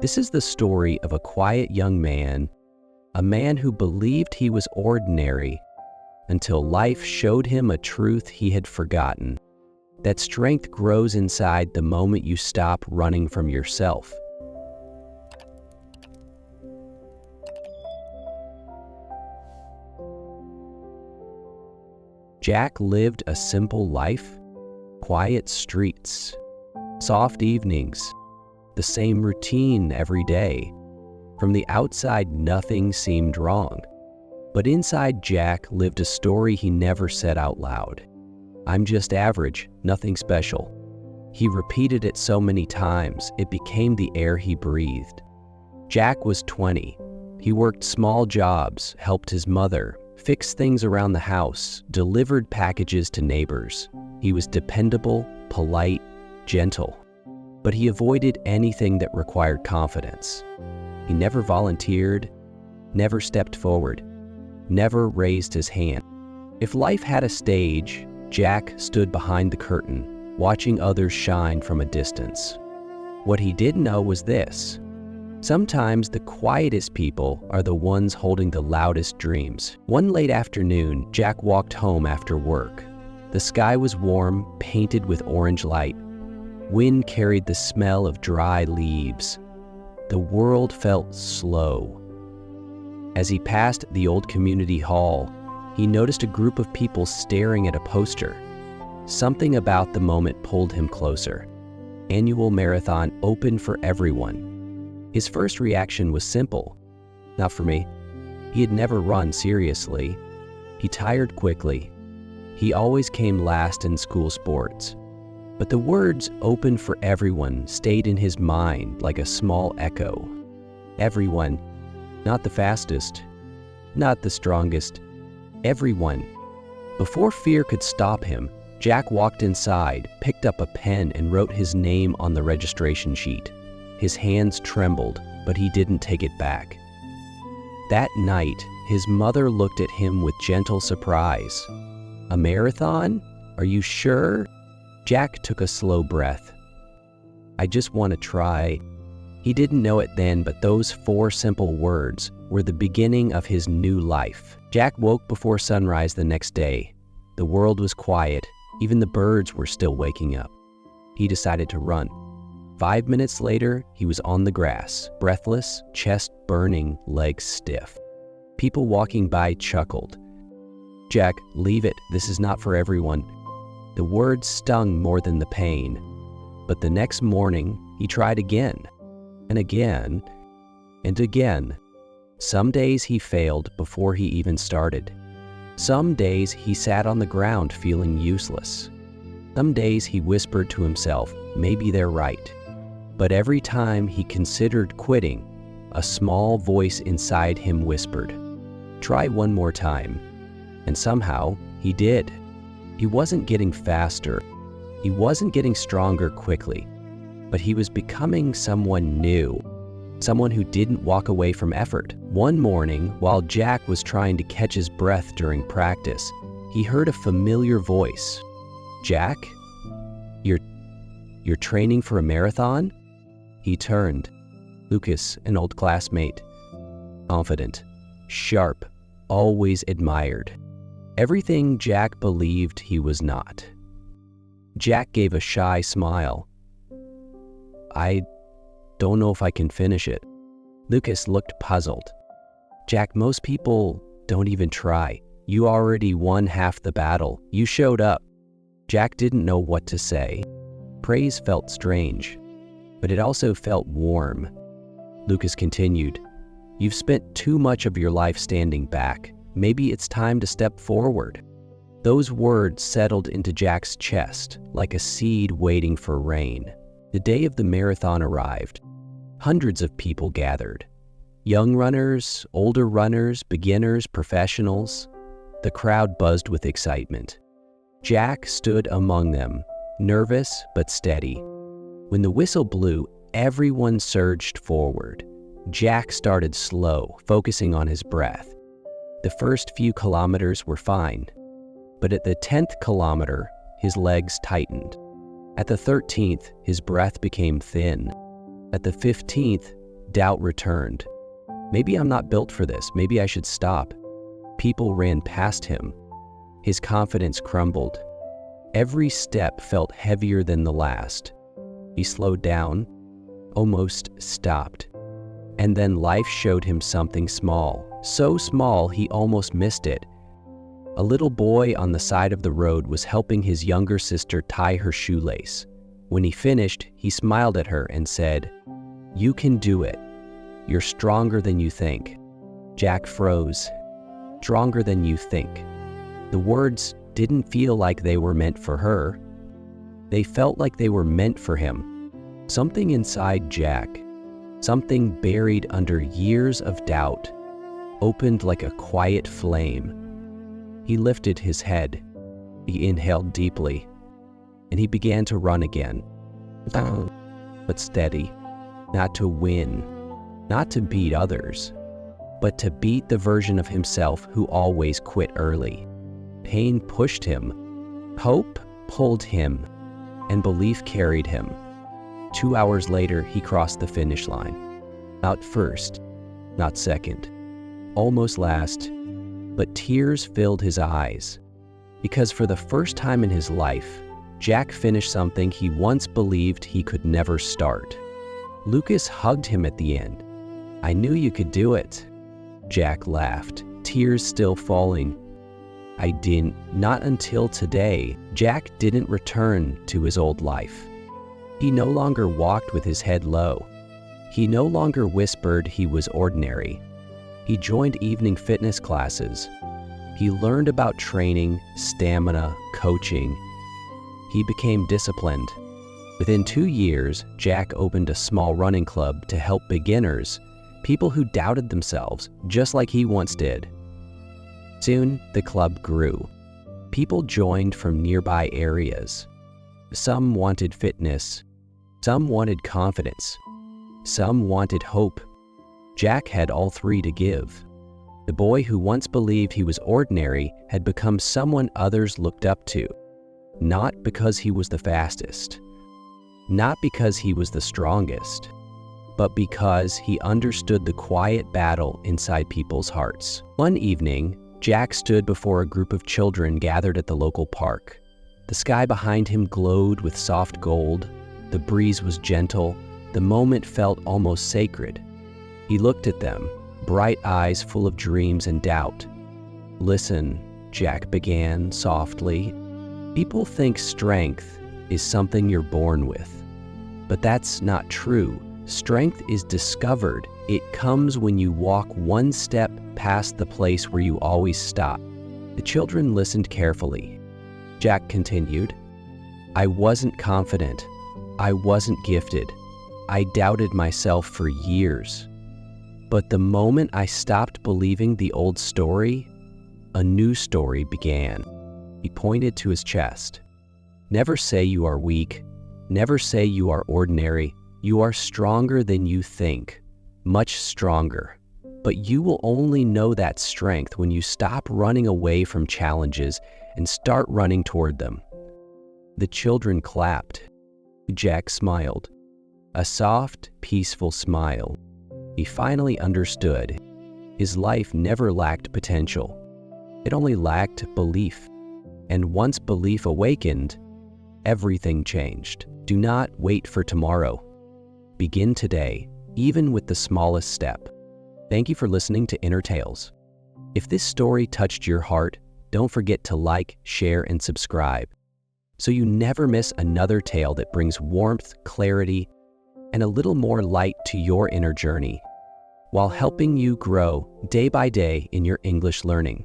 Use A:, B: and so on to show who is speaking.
A: This is the story of a quiet young man, a man who believed he was ordinary until life showed him a truth he had forgotten, that strength grows inside the moment you stop running from yourself. Jack lived a simple life, quiet streets, soft evenings, the same routine every day. From the outside, nothing seemed wrong. But inside Jack lived a story he never said out loud. I'm just average, nothing special. He repeated it so many times, it became the air he breathed. Jack was 20. He worked small jobs, helped his mother, fixed things around the house, delivered packages to neighbors. He was dependable, polite, gentle. But he avoided anything that required confidence. He never volunteered, never stepped forward, never raised his hand. If life had a stage, Jack stood behind the curtain, watching others shine from a distance. What he didn't know was this: sometimes the quietest people are the ones holding the loudest dreams. One late afternoon, Jack walked home after work. The sky was warm, painted with orange light. Wind carried the smell of dry leaves. The world felt slow. As he passed the old community hall, he noticed a group of people staring at a poster. Something about the moment pulled him closer. Annual marathon open for everyone. His first reaction was simple. Not for me. He had never run seriously. He tired quickly. He always came last in school sports. But the words "open for everyone" stayed in his mind like a small echo. Everyone, not the fastest, not the strongest, everyone. Before fear could stop him, Jack walked inside, picked up a pen, and wrote his name on the registration sheet. His hands trembled, but he didn't take it back. That night, his mother looked at him with gentle surprise. "A marathon? Are you sure?" Jack took a slow breath. "I just want to try." He didn't know it then, but those 4 simple words were the beginning of his new life. Jack woke before sunrise the next day. The world was quiet. Even the birds were still waking up. He decided to run. 5 minutes later, he was on the grass, breathless, chest burning, legs stiff. People walking by chuckled. "Jack, leave it. This is not for everyone." The words stung more than the pain. But the next morning, he tried again, and again, and again. Some days he failed before he even started. Some days he sat on the ground feeling useless. Some days he whispered to himself, maybe they're right. But every time he considered quitting, a small voice inside him whispered, "Try one more time." And somehow, he did. He wasn't getting faster. He wasn't getting stronger quickly. But he was becoming someone new. Someone who didn't walk away from effort. One morning, while Jack was trying to catch his breath during practice, he heard a familiar voice. "Jack? You're training for a marathon?" He turned. Lucas, an old classmate. Confident, sharp, always admired. Everything Jack believed he was not. Jack gave a shy smile. "I don't know if I can finish it." Lucas looked puzzled. "Jack, most people don't even try. You already won half the battle. You showed up." Jack didn't know what to say. Praise felt strange, but it also felt warm. Lucas continued, "You've spent too much of your life standing back. Maybe it's time to step forward." Those words settled into Jack's chest like a seed waiting for rain. The day of the marathon arrived. Hundreds of people gathered. Young runners, older runners, beginners, professionals. The crowd buzzed with excitement. Jack stood among them, nervous but steady. When the whistle blew, everyone surged forward. Jack started slow, focusing on his breath. The first few kilometers were fine, but at the 10th kilometer, his legs tightened. At the 13th, his breath became thin. At the 15th, doubt returned. Maybe I'm not built for this. Maybe I should stop. People ran past him. His confidence crumbled. Every step felt heavier than the last. He slowed down, almost stopped. And then life showed him something small, so small he almost missed it. A little boy on the side of the road was helping his younger sister tie her shoelace. When he finished, he smiled at her and said, "You can do it. You're stronger than you think." Jack froze. Stronger than you think. The words didn't feel like they were meant for her. They felt like they were meant for him. Something inside Jack, something buried under years of doubt, opened like a quiet flame. He lifted his head. He inhaled deeply, and he began to run again. But steady, not to win, not to beat others, but to beat the version of himself who always quit early. Pain pushed him, hope pulled him, and belief carried him. 2 hours later, he crossed the finish line. Not first, not second, almost last, but tears filled his eyes. Because for the first time in his life, Jack finished something he once believed he could never start. Lucas hugged him at the end. "I knew you could do it." Jack laughed, tears still falling. "I didn't, not until today." Jack didn't return to his old life. He no longer walked with his head low. He no longer whispered he was ordinary. He joined evening fitness classes. He learned about training, stamina, coaching. He became disciplined. Within 2 years, Jack opened a small running club to help beginners, people who doubted themselves, just like he once did. Soon, the club grew. People joined from nearby areas. Some wanted fitness. Some wanted confidence. Some wanted hope. Jack had all three to give. The boy who once believed he was ordinary had become someone others looked up to, not because he was the fastest, not because he was the strongest, but because he understood the quiet battle inside people's hearts. One evening, Jack stood before a group of children gathered at the local park. The sky behind him glowed with soft gold. The breeze was gentle. The moment felt almost sacred. He looked at them, bright eyes full of dreams and doubt. "Listen," Jack began softly. "People think strength is something you're born with. But that's not true. Strength is discovered. It comes when you walk one step past the place where you always stop." The children listened carefully. Jack continued, "I wasn't confident. I wasn't gifted. I doubted myself for years. But the moment I stopped believing the old story, a new story began." He pointed to his chest. "Never say you are weak. Never say you are ordinary. You are stronger than you think, much stronger. But you will only know that strength when you stop running away from challenges and start running toward them." The children clapped. Jack smiled. A soft, peaceful smile. He finally understood. His life never lacked potential. It only lacked belief. And once belief awakened, everything changed. Do not wait for tomorrow. Begin today, even with the smallest step. Thank you for listening to Inner Tales. If this story touched your heart, don't forget to like, share, and subscribe, so you never miss another tale that brings warmth, clarity, and a little more light to your inner journey, while helping you grow day by day in your English learning.